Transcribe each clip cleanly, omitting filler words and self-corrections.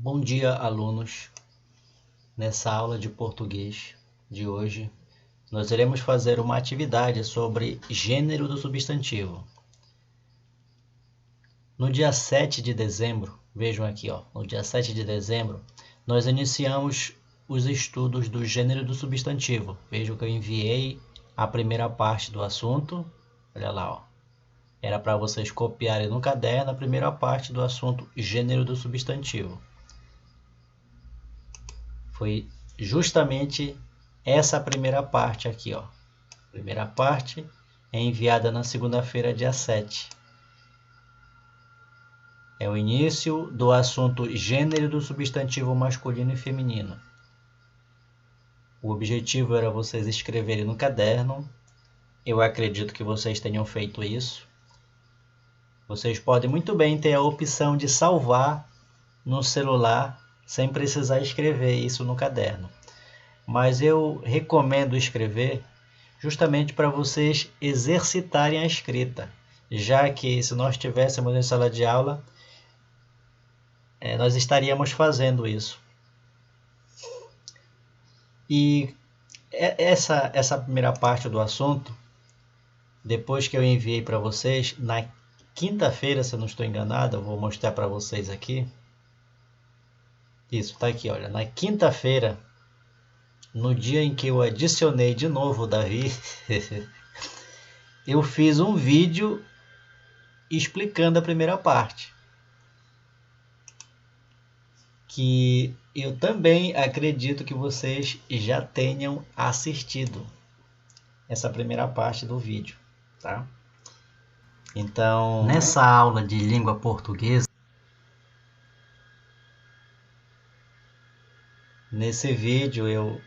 Bom dia, alunos. Nessa aula de português de hoje, nós iremos fazer uma atividade sobre gênero do substantivo. No dia 7 de dezembro, vejam aqui, no dia 7 de dezembro, nós iniciamos os estudos do gênero do substantivo. Vejam que eu enviei a primeira parte do assunto. Olha lá, Era para vocês copiarem no caderno a primeira parte do assunto gênero do substantivo. Foi justamente essa primeira parte aqui, Primeira parte é enviada na segunda-feira, dia 7. É o início do assunto gênero do substantivo masculino e feminino. O objetivo era vocês escreverem no caderno. Eu acredito que vocês tenham feito isso. Vocês podem muito bem ter a opção de salvar no celular sem precisar escrever isso no caderno. Mas eu recomendo escrever justamente para vocês exercitarem a escrita, já que se nós estivéssemos em sala de aula, nós estaríamos fazendo isso. E essa primeira parte do assunto, depois que eu enviei para vocês, na quinta-feira, se eu não estou enganado, eu vou mostrar para vocês aqui. Isso, está aqui, olha. Na quinta-feira, no dia em que eu adicionei de novo o Davi, eu fiz um vídeo explicando a primeira parte, que eu também acredito que vocês já tenham assistido essa primeira parte do vídeo, tá? Então, nessa aula de língua portuguesa, nesse vídeo eu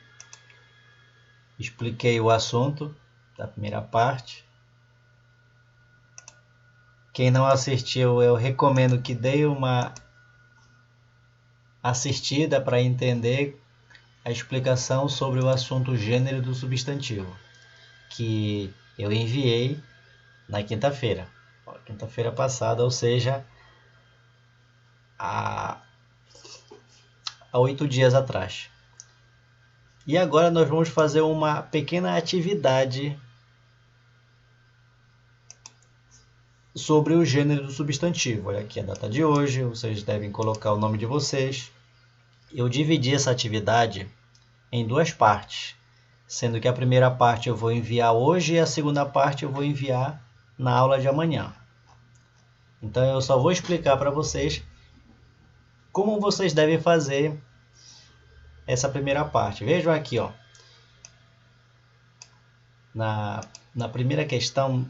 expliquei o assunto da primeira parte. Quem não assistiu, eu recomendo que dê uma assistida para entender a explicação sobre o assunto gênero do substantivo, que eu enviei na quinta-feira, quinta-feira passada, ou seja, há 8 dias atrás. E agora nós vamos fazer uma pequena atividade sobre o gênero do substantivo. Olha aqui a data de hoje, vocês devem colocar o nome de vocês. Eu dividi essa atividade em duas partes, sendo que a primeira parte eu vou enviar hoje e a segunda parte eu vou enviar na aula de amanhã. Então eu só vou explicar para vocês como vocês devem fazer essa primeira parte. Vejam aqui, na primeira questão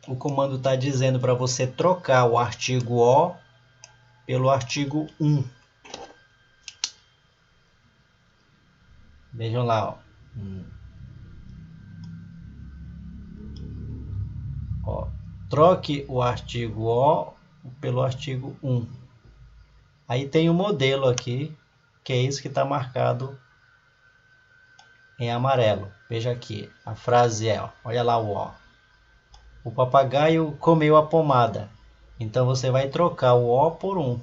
o comando está dizendo para você trocar o artigo o pelo artigo um. Vejam lá, troque o artigo o pelo artigo 1. Aí tem o modelo aqui, que é isso que está marcado em amarelo. Veja aqui, a frase é, olha lá o o. O papagaio comeu a pomada. Então você vai trocar o o por 1.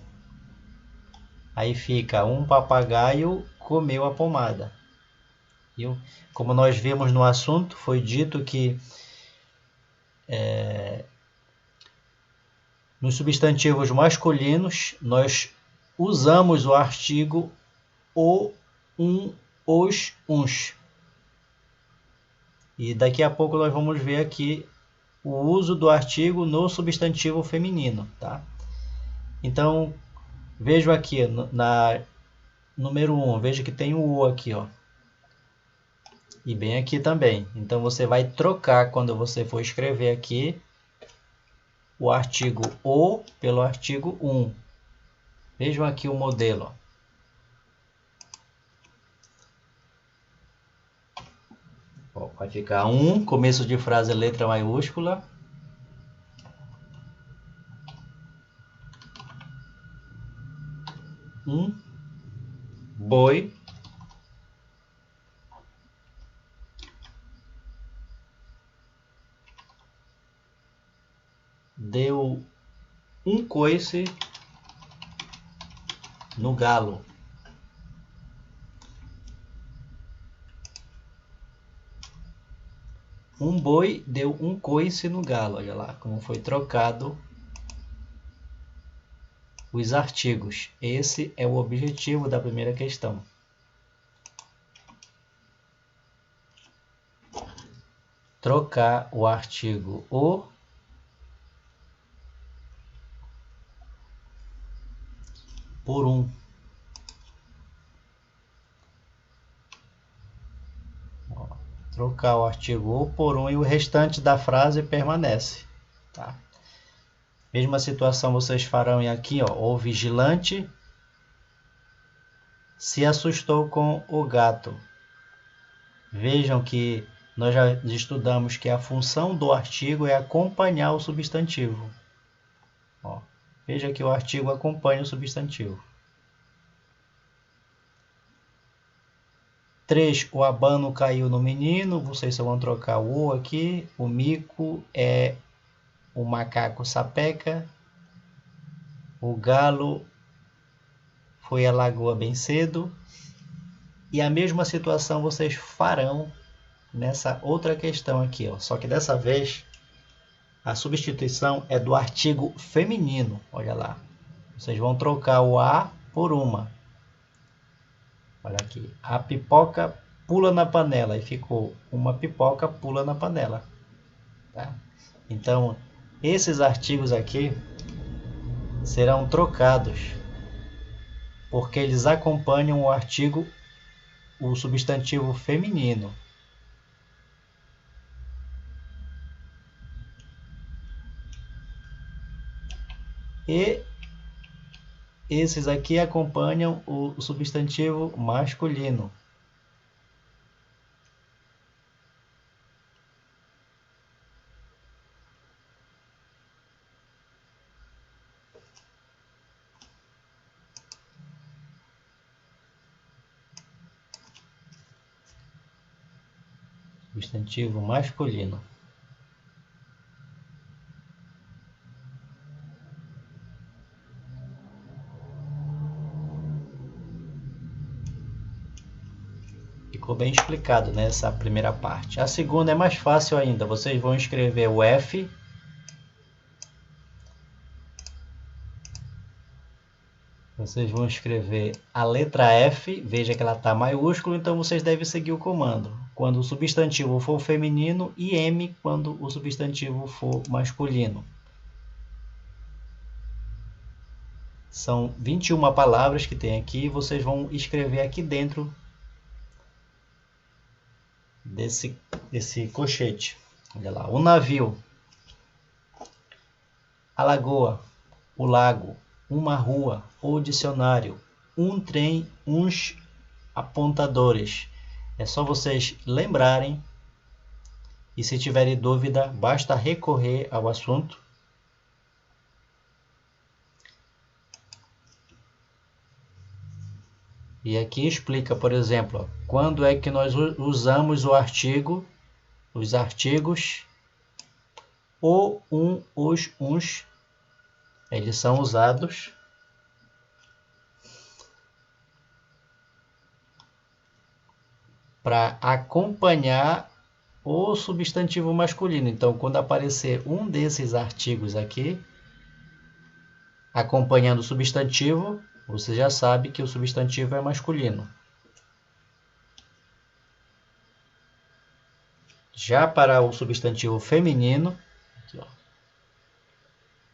Aí fica, um papagaio comeu a pomada. Como nós vimos no assunto, foi dito que nos substantivos masculinos, nós usamos o artigo o, um, os, uns. E daqui a pouco nós vamos ver aqui o uso do artigo no substantivo feminino, tá? Então, vejo aqui na número 1, veja que tem o o aqui, E bem aqui também. Então, você vai trocar quando você for escrever aqui o artigo o pelo artigo 1. Vejam aqui o modelo. Vai ficar 1, começo de frase letra maiúscula. Boi. Deu um coice no galo. Um boi deu um coice no galo. Olha lá como foi trocado os artigos. Esse é o objetivo da primeira questão. Trocar o artigo o por um. Trocar o artigo o por um e o restante da frase permanece. Tá? Mesma situação vocês farão aqui, ó. O vigilante se assustou com o gato. Vejam que nós já estudamos que a função do artigo é acompanhar o substantivo. Ó, veja que o artigo acompanha o substantivo. 3. O abano caiu no menino. Vocês só vão trocar o aqui. O mico é o macaco sapeca. O galo foi à lagoa bem cedo. E a mesma situação vocês farão nessa outra questão aqui, ó. Só que dessa vez a substituição é do artigo feminino. Olha lá. Vocês vão trocar o a por uma. Olha aqui. A pipoca pula na panela. E ficou uma pipoca pula na panela. Tá? Então, esses artigos aqui serão trocados porque eles acompanham o artigo, o substantivo feminino. E esses aqui acompanham o substantivo masculino. Substantivo masculino. Ficou bem explicado nessa primeira parte. A segunda é mais fácil ainda. Vocês vão escrever o F. Vocês vão escrever a letra F. Veja que ela está maiúsculo, então vocês devem seguir o comando. Quando o substantivo for feminino e M quando o substantivo for masculino. São 21 palavras que tem aqui. Vocês vão escrever aqui dentro desse colchete. Olha lá. O navio, a lagoa, o lago, uma rua, o dicionário, um trem, uns apontadores. É só vocês lembrarem e se tiverem dúvida, basta recorrer ao assunto. E aqui explica, por exemplo, quando é que nós usamos o artigo, os artigos, o, um, os, uns. Eles são usados para acompanhar o substantivo masculino. Então, quando aparecer um desses artigos aqui, acompanhando o substantivo, você já sabe que o substantivo é masculino. Já para o substantivo feminino, aqui, ó,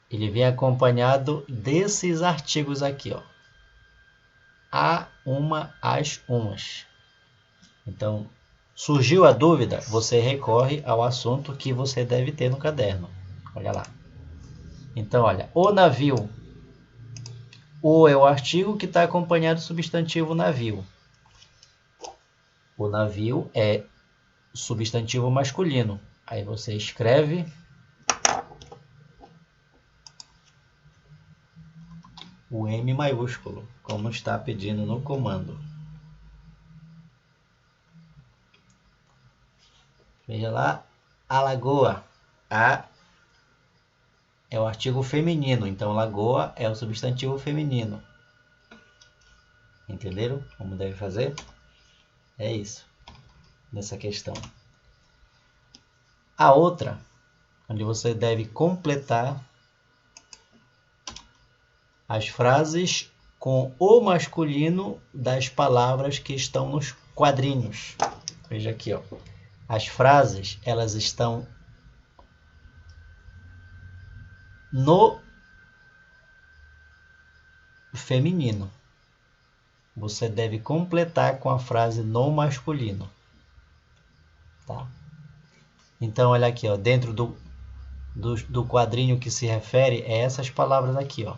ele vem acompanhado desses artigos aqui, ó. A, uma, as, umas. Então, surgiu a dúvida, você recorre ao assunto que você deve ter no caderno. Olha lá. Então, olha, o navio. O é o artigo que está acompanhado do substantivo navio. O navio é substantivo masculino. Aí você escreve o M maiúsculo, como está pedindo no comando. Veja lá, a lagoa. A é o artigo feminino, então lagoa é o substantivo feminino. Entenderam como deve fazer? É isso, nessa questão. A outra, onde você deve completar as frases com o masculino das palavras que estão nos quadrinhos. Veja aqui, ó. As frases, elas estão no feminino. Você deve completar com a frase no masculino. Tá? Então, olha aqui, ó, dentro do quadrinho que se refere a essas palavras aqui, ó.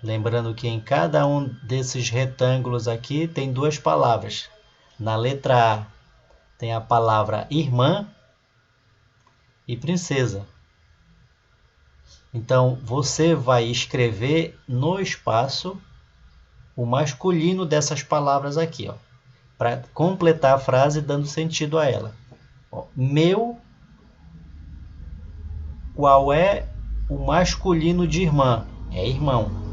Lembrando que em cada um desses retângulos aqui tem duas palavras. Na letra A tem a palavra irmã e princesa. Então, você vai escrever no espaço o masculino dessas palavras aqui, ó, para completar a frase dando sentido a ela. Ó, meu, qual é o masculino de irmã? É irmão.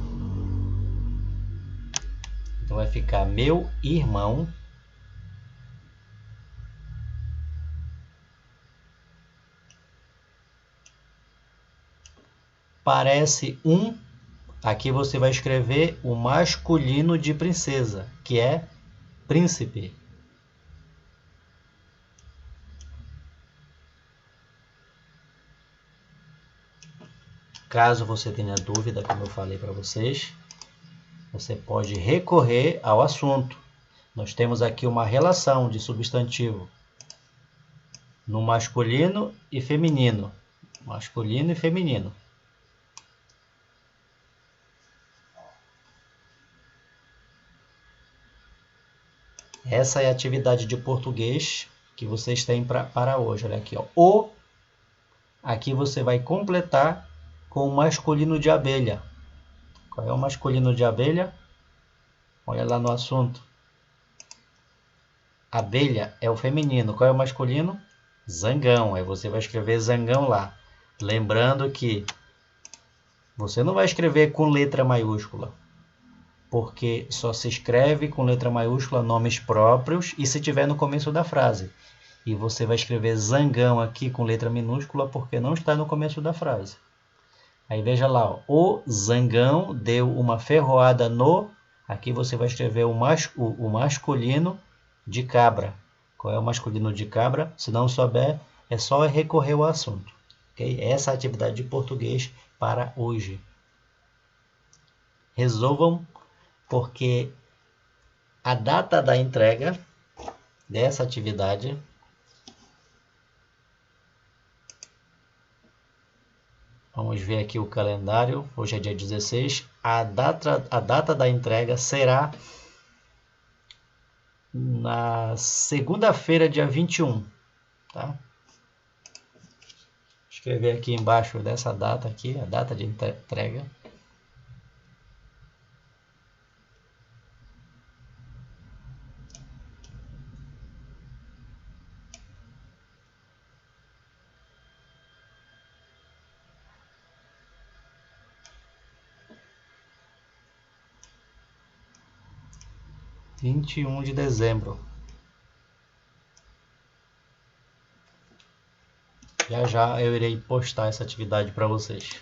Então vai ficar meu irmão parece um. Aqui você vai escrever o masculino de princesa, que é príncipe. Caso você tenha dúvida, como eu falei para vocês, você pode recorrer ao assunto. Nós temos aqui uma relação de substantivo no masculino e feminino. Masculino e feminino. Essa é a atividade de português que vocês têm para hoje. Olha aqui, ó. O, aqui você vai completar com o masculino de abelha. Qual é o masculino de abelha? Olha lá no assunto. Abelha é o feminino. Qual é o masculino? Zangão. Aí você vai escrever zangão lá. Lembrando que você não vai escrever com letra maiúscula, porque só se escreve com letra maiúscula nomes próprios e se tiver no começo da frase. E você vai escrever zangão aqui com letra minúscula porque não está no começo da frase. Aí veja lá, ó, o zangão deu uma ferroada no... Aqui você vai escrever o masculino de cabra. Qual é o masculino de cabra? Se não souber, é só recorrer ao assunto. Okay? Essa é a atividade de português para hoje. Resolvam, porque a data da entrega dessa atividade vamos ver aqui o calendário. Hoje é dia 16. A data da entrega será na segunda-feira, dia 21. Tá? Vou escrever aqui embaixo dessa data aqui, a data de entrega. Dia 21 de dezembro. Já já eu irei postar essa atividade para vocês.